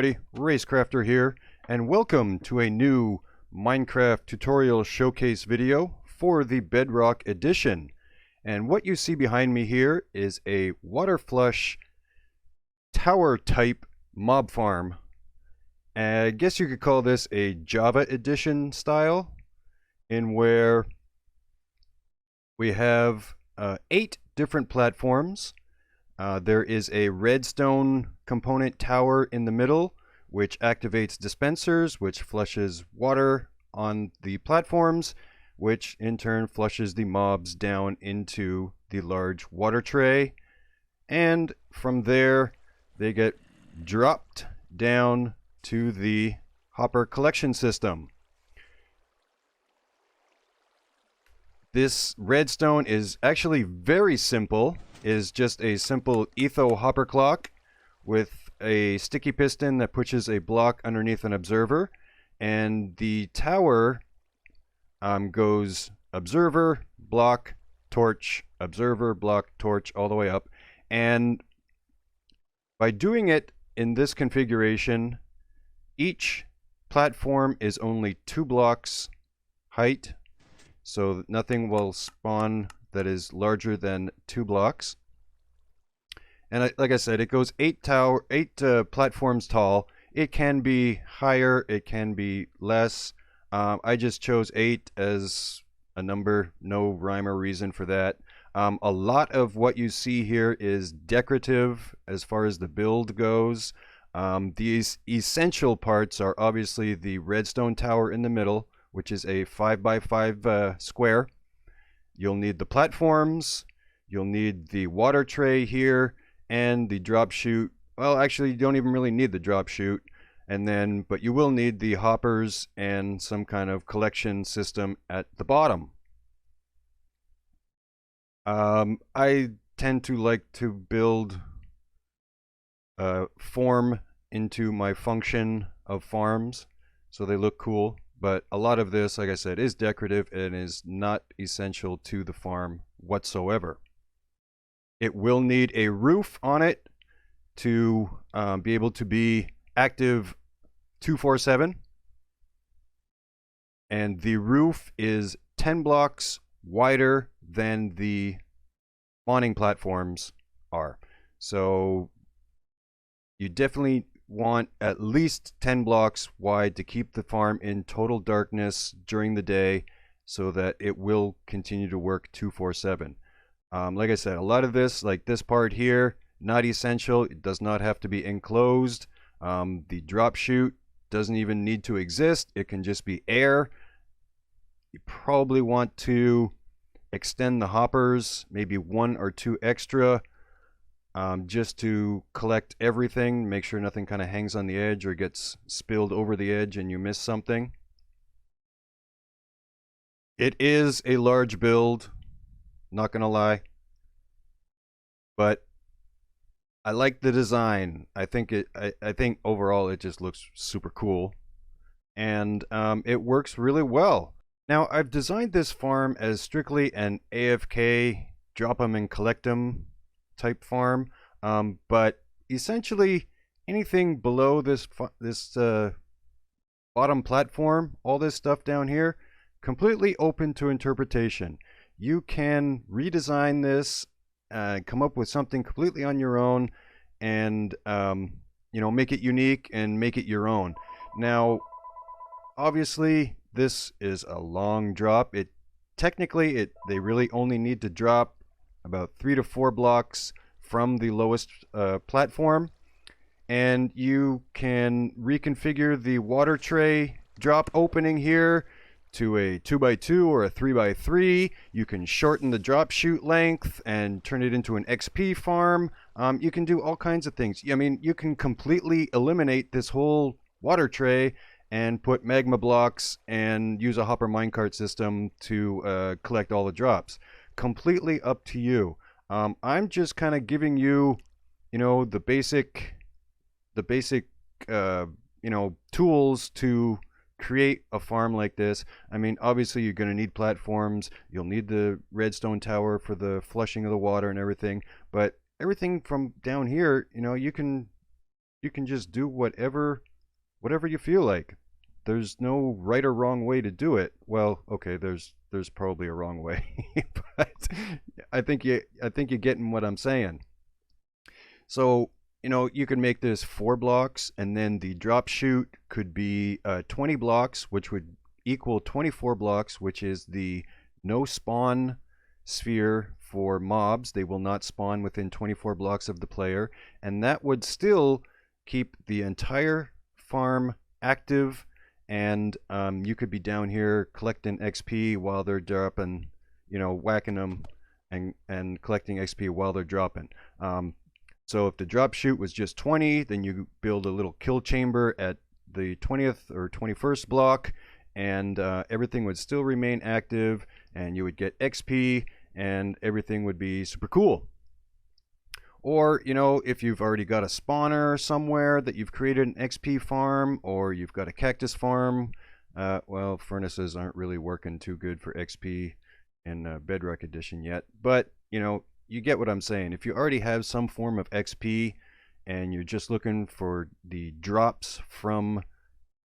everybody, Racecrafter here, and welcome to a new Minecraft tutorial showcase video for the Bedrock edition. And what you see behind me here is a water flush tower type mob farm. I guess you could call this a Java edition style, in where we have 8 different platforms. There is a redstone component tower in the middle, which activates dispensers, which flushes water on the platforms, which in turn flushes the mobs down into the large water tray. And from there, they get dropped down to the hopper collection system. This redstone is actually very simple. It is just a simple etho hopper clock with a sticky piston that pushes a block underneath an observer, and the tower goes observer, block, torch, observer, block, torch, all the way up. And by doing it in this configuration, each platform is only 2 blocks height, so nothing will spawn that is larger than 2 blocks. And like I said, it goes 8 platforms tall. It can be higher, it can be less. I just chose 8 as a number, no rhyme or reason for that. A lot of what you see here is decorative as far as the build goes. These essential parts are obviously the redstone tower in the middle, which is a 5x5 square. You'll need the platforms, you'll need the water tray here, and the drop chute. Well, actually, you don't even really need the drop chute. But you will need the hoppers and some kind of collection system at the bottom. I tend to like to build form into my function of farms, so they look cool. But a lot of this, like I said, is decorative and is not essential to the farm whatsoever. It will need a roof on it to be able to be active 24/7. And the roof is 10 blocks wider than the spawning platforms are. So you definitely want at least 10 blocks wide to keep the farm in total darkness during the day, so that it will continue to work 24/7. Like I said, a lot of this, like this part here, not essential. It does not have to be enclosed. The drop chute doesn't even need to exist. It can just be air. You probably want to extend the hoppers, maybe 1 or 2 extra, just to collect everything, make sure nothing kind of hangs on the edge or gets spilled over the edge and you miss something. It is a large build, not gonna lie, but I like the design. I think overall it just looks super cool, and it works really well. Now, I've designed this farm as strictly an AFK drop 'em and collect 'em type farm, but essentially anything below this bottom platform, all this stuff down here, completely open to interpretation. You can redesign this, come up with something completely on your own, and make it unique and make it your own. Now, obviously, this is a long drop. They really only need to drop about 3 to 4 blocks from the lowest platform, and you can reconfigure the water tray drop opening here to a 2x2 or a 3x3. You can shorten the drop chute length and turn it into an XP farm. You can do all kinds of things. I mean, you can completely eliminate this whole water tray and put magma blocks and use a hopper minecart system to collect all the drops. Completely up to you. I'm just kind of giving you, the basic tools to create a farm like this. I mean, obviously you're going to need platforms. You'll need the redstone tower for the flushing of the water and everything. But everything from down here, you can you can just do whatever you feel like. There's no right or wrong way to do it. Well, okay, there's probably a wrong way, but I think you're getting what I'm saying. So, you can make this 4 blocks, and then the drop chute could be 20 blocks, which would equal 24 blocks, which is the no spawn sphere for mobs. They will not spawn within 24 blocks of the player, and that would still keep the entire farm active, and you could be down here collecting XP while they're dropping, whacking them and collecting XP while they're dropping. So if the drop chute was just 20, then you build a little kill chamber at the 20th or 21st block, and everything would still remain active, and you would get XP, and everything would be super cool. Or, if you've already got a spawner somewhere that you've created an XP farm, or you've got a cactus farm, well, furnaces aren't really working too good for XP in Bedrock Edition yet, but, you get what I'm saying. If you already have some form of XP and you're just looking for the drops from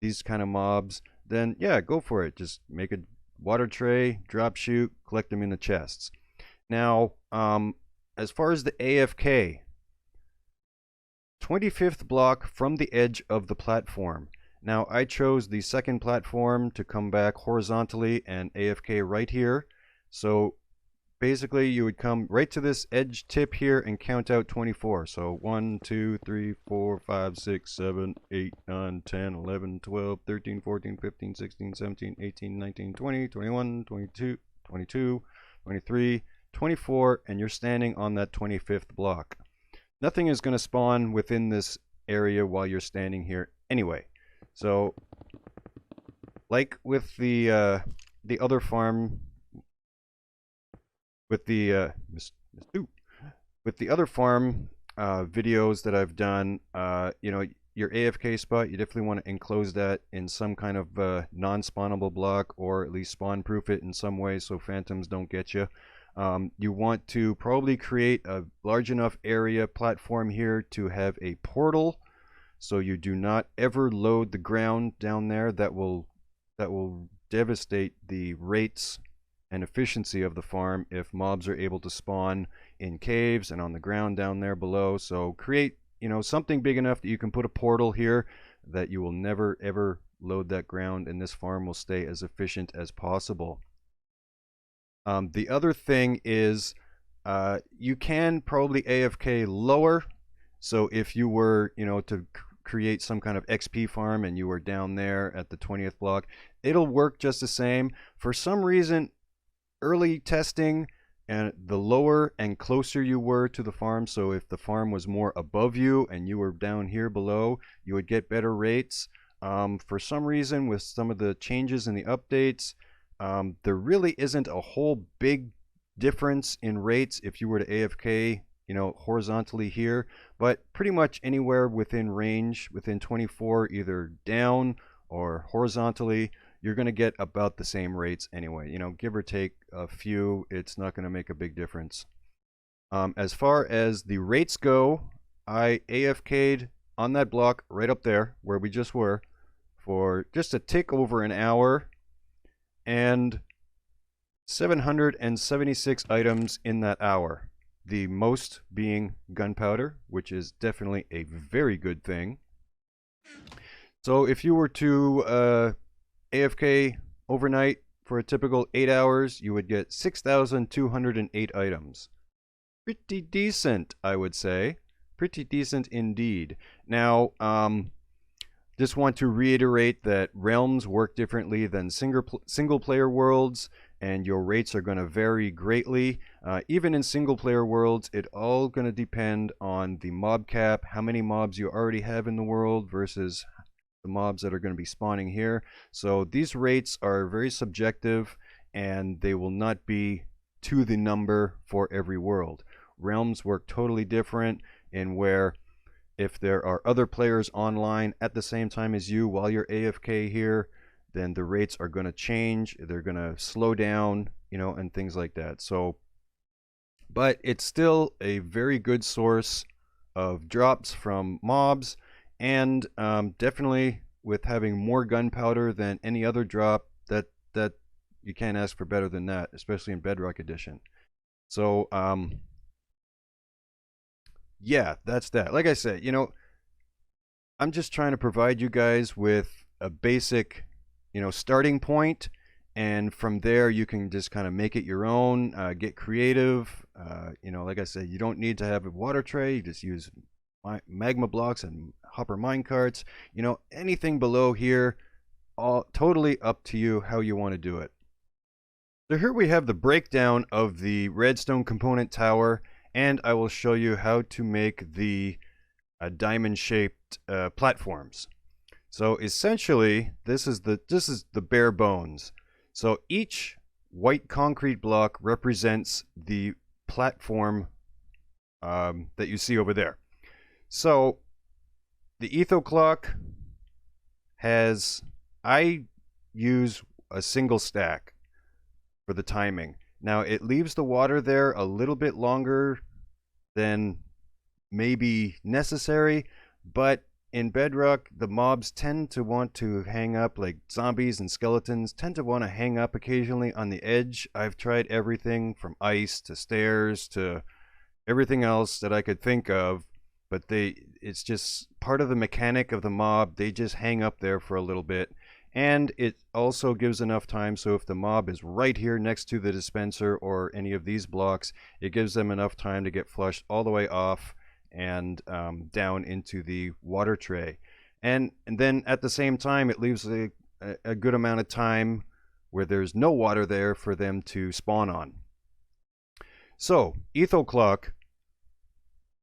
these kind of mobs, then yeah, go for it. Just make a water tray, drop chute, collect them in the chests. Now, as far as the AFK, 25th block from the edge of the platform. Now, I chose the second platform to come back horizontally and AFK right here. So basically, you would come right to this edge tip here and count out 24. So 1, 2, 3, 4, 5, 6, 7, 8, 9, 10, 11, 12, 13, 14, 15, 16, 17, 18, 19, 20, 21, 22, 22, 23, 24, and you're standing on that 25th block. Nothing is going to spawn within this area while you're standing here anyway. So, like with the other farm, with the other farm videos that I've done, your AFK spot, you definitely want to enclose that in some kind of non-spawnable block, or at least spawn-proof it in some way so phantoms don't get you. You want to probably create a large enough area platform here to have a portal, so you do not ever load the ground down there. That will devastate the rates and efficiency of the farm if mobs are able to spawn in caves and on the ground down there below. So create, something big enough that you can put a portal here that you will never ever load that ground, and this farm will stay as efficient as possible. The other thing is you can probably AFK lower. So if you were, to create some kind of XP farm and you were down there at the 20th block, it'll work just the same. For some reason, early testing, and the lower and closer you were to the farm, so if the farm was more above you and you were down here below, you would get better rates. For some reason, with some of the changes in the updates, there really isn't a whole big difference in rates if you were to AFK, horizontally here, but pretty much anywhere within range, within 24, either down or horizontally, you're going to get about the same rates anyway. Give or take a few, it's not going to make a big difference. As far as the rates go, I AFK'd on that block right up there where we just were for just a tick over an hour, and 776 items in that hour. The most being gunpowder, which is definitely a very good thing. So if you were to AFK overnight for a typical 8 hours, you would get 6,208 items. Pretty decent, I would say. Pretty decent indeed. Now, just want to reiterate that realms work differently than single player worlds, and your rates are going to vary greatly. Even in single player worlds, it's all going to depend on the mob cap, how many mobs you already have in the world versus the mobs that are going to be spawning here. So these rates are very subjective, and they will not be to the number for every world. Realms work totally different, in where if there are other players online at the same time as you while you're AFK here, then the rates are going to change. They're going to slow down, and things like that. So, but it's still a very good source of drops from mobs, and definitely with having more gunpowder than any other drop, that you can't ask for better than that, especially in Bedrock Edition. So yeah, that's that. Like I said, you know, I'm just trying to provide you guys with a basic, you know, starting point, and from there you can just kind of make it your own, get creative. You know, like I said, you don't need to have a water tray. You just use magma blocks and hopper mine carts. You know, anything below here, all totally up to you how you want to do it. So here we have the breakdown of the redstone component tower, and I will show you how to make the diamond-shaped platforms. So essentially, this is the bare bones. So each white concrete block represents the platform that you see over there. So the etho clock has, I use a single stack for the timing. Now it leaves the water there a little bit longer than maybe necessary, but in Bedrock, the mobs tend to want to hang up, like zombies and skeletons tend to want to hang up occasionally on the edge. I've tried everything from ice to stairs to everything else that I could think of, but it's just part of the mechanic of the mob. They just hang up there for a little bit, and it also gives enough time, so if the mob is right here next to the dispenser or any of these blocks, it gives them enough time to get flushed all the way off and down into the water tray, and then at the same time it leaves a good amount of time where there's no water there for them to spawn on. So etho clock,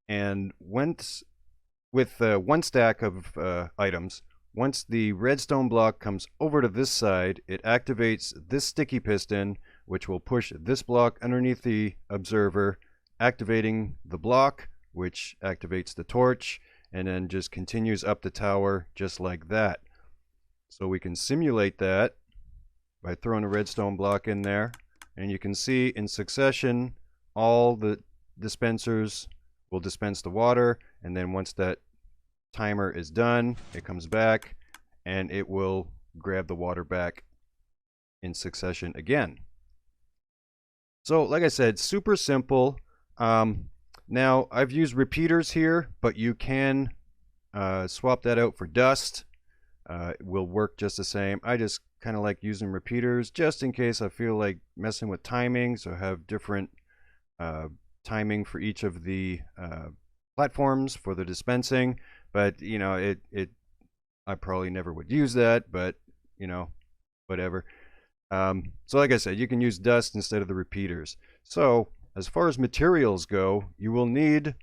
and once with one stack of items, once the redstone block comes over to this side, it activates this sticky piston, which will push this block underneath the observer, activating the block, which activates the torch, and then just continues up the tower just like that. So we can simulate that by throwing a redstone block in there, and you can see in succession all the dispensers will dispense the water, and then once that timer is done, it comes back and it will grab the water back in succession again. So like I said, super simple. Now I've used repeaters here, but you can swap that out for dust. It will work just the same. I just kind of like using repeaters just in case I feel like messing with timing, so have different timing for each of the platforms for the dispensing. But you know, I probably never would use that, but you know, whatever. So like I said, you can use dust instead of the repeaters. So as far as materials go, you will need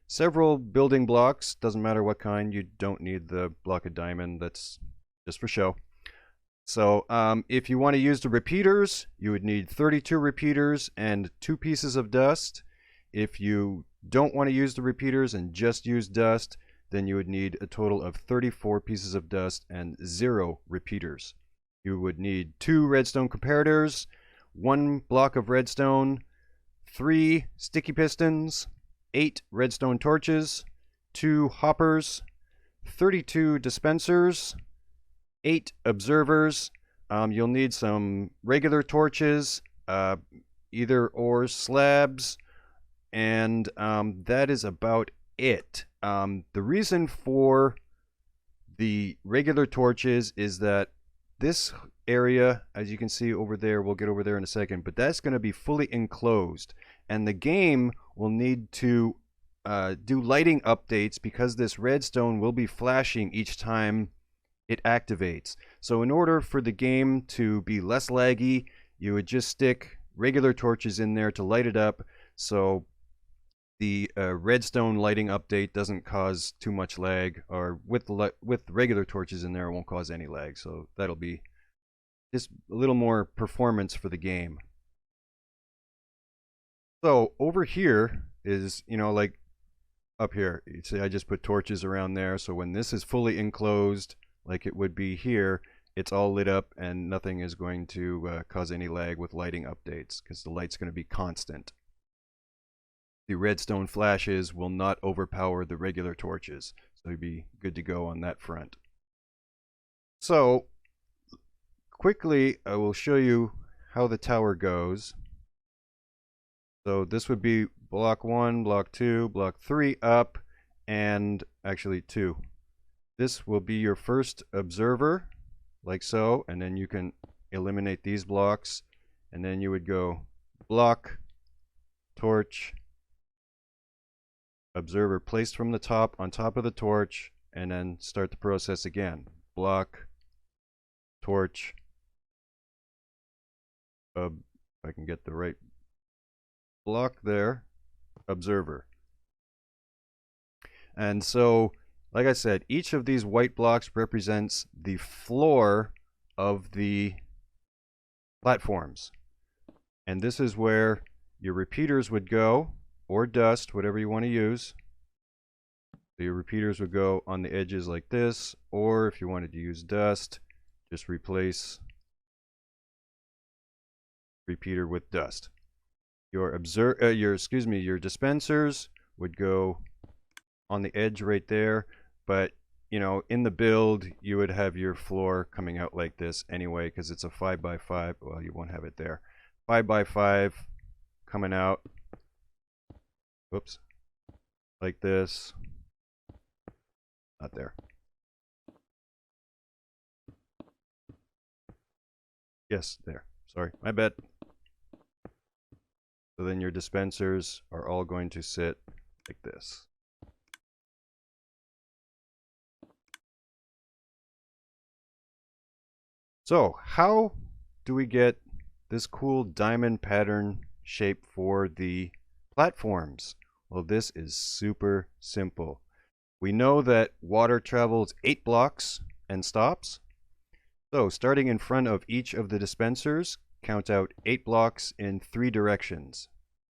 several building blocks. Doesn't matter what kind. You don't need the block of diamond. That's just for show. So if you want to use the repeaters, you would need 32 repeaters and 2 pieces of dust. If you don't want to use the repeaters and just use dust, then you would need a total of 34 pieces of dust and 0 repeaters. You would need 2 redstone comparators, 1 block of redstone, 3 sticky pistons, 8 redstone torches, 2 hoppers, 32 dispensers, 8 observers. You'll need some regular torches, either or slabs, and that is about it. The reason for the regular torches is that this area, as you can see over there, we'll get over there in a second, but that's going to be fully enclosed, and the game will need to do lighting updates because this redstone will be flashing each time it activates. So in order for the game to be less laggy, you would just stick regular torches in there to light it up, so the redstone lighting update doesn't cause too much lag, or with regular torches in there it won't cause any lag. So that'll be just a little more performance for the game. So over here is, you know, like up here, you see I just put torches around there, so when this is fully enclosed like it would be here, it's all lit up and nothing is going to cause any lag with lighting updates because the light's going to be constant. The redstone flashes will not overpower the regular torches. So you'd be good to go on that front. So quickly, I will show you how the tower goes. So this would be block 1, block 2, block 3 up, and actually 2. This will be your first observer, like so, and then you can eliminate these blocks, and then you would go block, torch, observer placed from the top on top of the torch, and then start the process again. Block, torch, if I can get the right block there, observer. And so, like I said, each of these white blocks represents the floor of the platforms. And this is where your repeaters would go, or dust, whatever you want to use. So your repeaters would go on the edges like this, or if you wanted to use dust, just replace repeater with dust. Your your dispensers would go on the edge right there, but you know, in the build you would have your floor coming out like this anyway, because it's a 5x5. Well, you won't have it there. 5x5 coming out. Whoops. Like this. Not there. Yes, there. Sorry, my bad. So then your dispensers are all going to sit like this. So how do we get this cool diamond pattern shape for the platforms? Well, this is super simple. We know that water travels 8 blocks and stops. So starting in front of each of the dispensers, count out 8 blocks in 3 directions.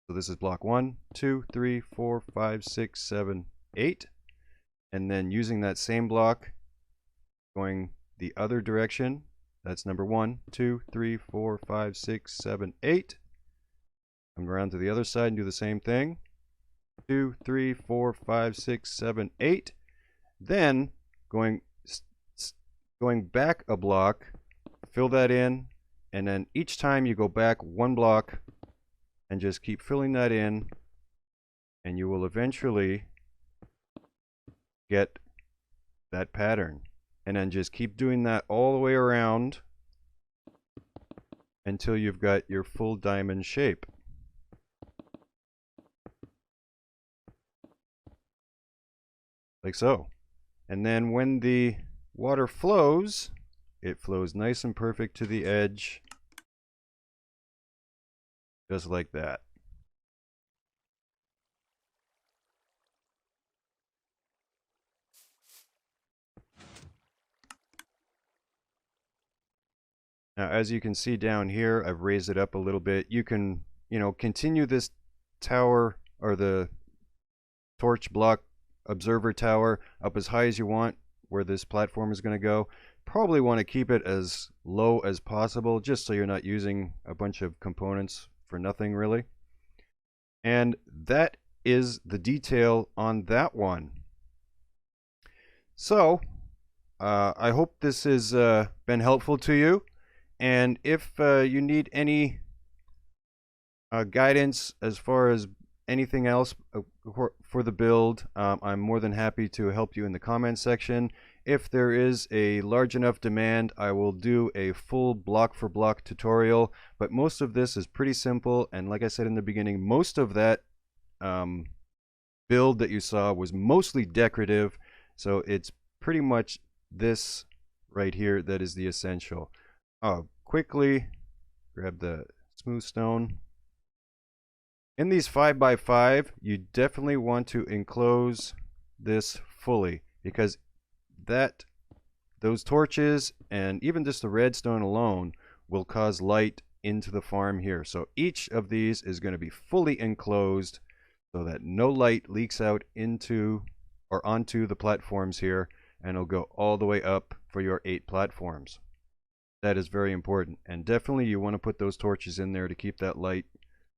So this is block 1, 2, 3, 4, 5, 6, 7, 8. And then using that same block, going the other direction, that's number 1, 2, 3, 4, 5, 6, 7, 8. Come around to the other side and do the same thing. 2, 3, 4, 5, 6, 7, 8. Then going back a block, fill that in, and then each time you go back 1 block and just keep filling that in, and you will eventually get that pattern. And then just keep doing that all the way around until you've got your full diamond shape. Like so. And then when the water flows, it flows nice and perfect to the edge, just like that. Now, as you can see down here, I've raised it up a little bit. You can, continue this tower or the torch block observer tower up as high as you want where this platform is going to go. Probably want to keep it as low as possible, just so you're not using a bunch of components for nothing really. And that is the detail on that one. So I hope this has been helpful to you. And if you need any guidance as far as anything else for the build, I'm more than happy to help you in the comments section. If there is a large enough demand, I will do a full block for block tutorial, but most of this is pretty simple. And like I said in the beginning, most of that build that you saw was mostly decorative, so it's pretty much this right here that is the essential. Quickly grab the smooth stone. In these 5x5, you definitely want to enclose this fully, because those torches and even just the redstone alone will cause light into the farm here. So each of these is going to be fully enclosed so that no light leaks out into or onto the platforms here, and it'll go all the way up for your 8 platforms. That is very important, and definitely you want to put those torches in there to keep that light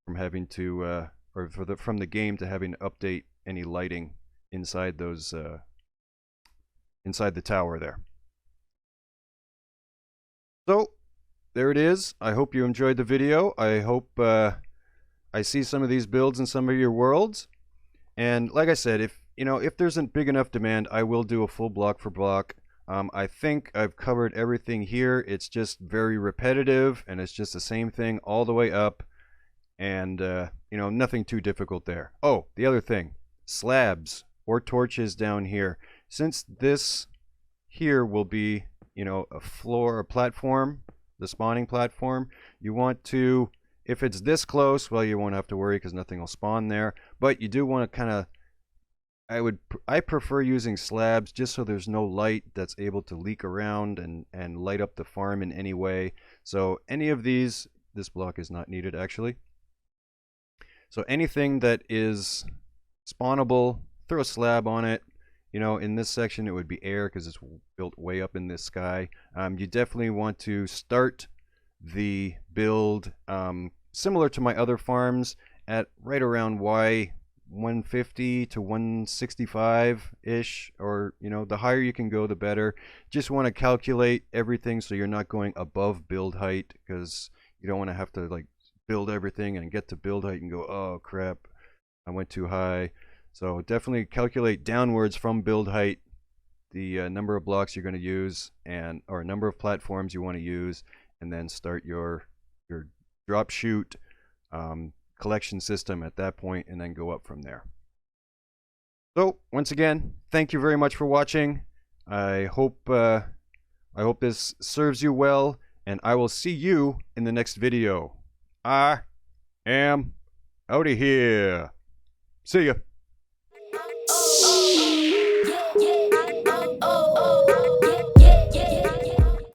from having to from the game to having to update any lighting inside those inside the tower there. So there it is. I hope you enjoyed the video. I hope I see some of these builds in some of your worlds. And like I said, if there's a big enough demand, I will do a full block for block. I think I've covered everything here. It's just very repetitive, and it's just the same thing all the way up, and nothing too difficult there. Oh, the other thing, slabs or torches down here. Since this here will be a floor, a platform, the spawning platform, you want to, if it's this close, well, you won't have to worry because nothing will spawn there, but you do want to kind of, I prefer using slabs just so there's no light that's able to leak around and light up the farm in any way. So any of these, this block is not needed actually. So anything that is spawnable, throw a slab on it. In this section it would be air because it's built way up in the sky. You definitely want to start the build similar to my other farms at right around Y150 to 165-ish, or the higher you can go the better. Just want to calculate everything so you're not going above build height, because you don't want to have to like build everything and get to build height and go, oh crap, I went too high. So definitely calculate downwards from build height the number of blocks you're going to use, or number of platforms you want to use, and then start your drop shoot collection system at that point, and then go up from there. So once again, thank you very much for watching. I hope this serves you well, and I will see you in the next video. I am out of here. See ya.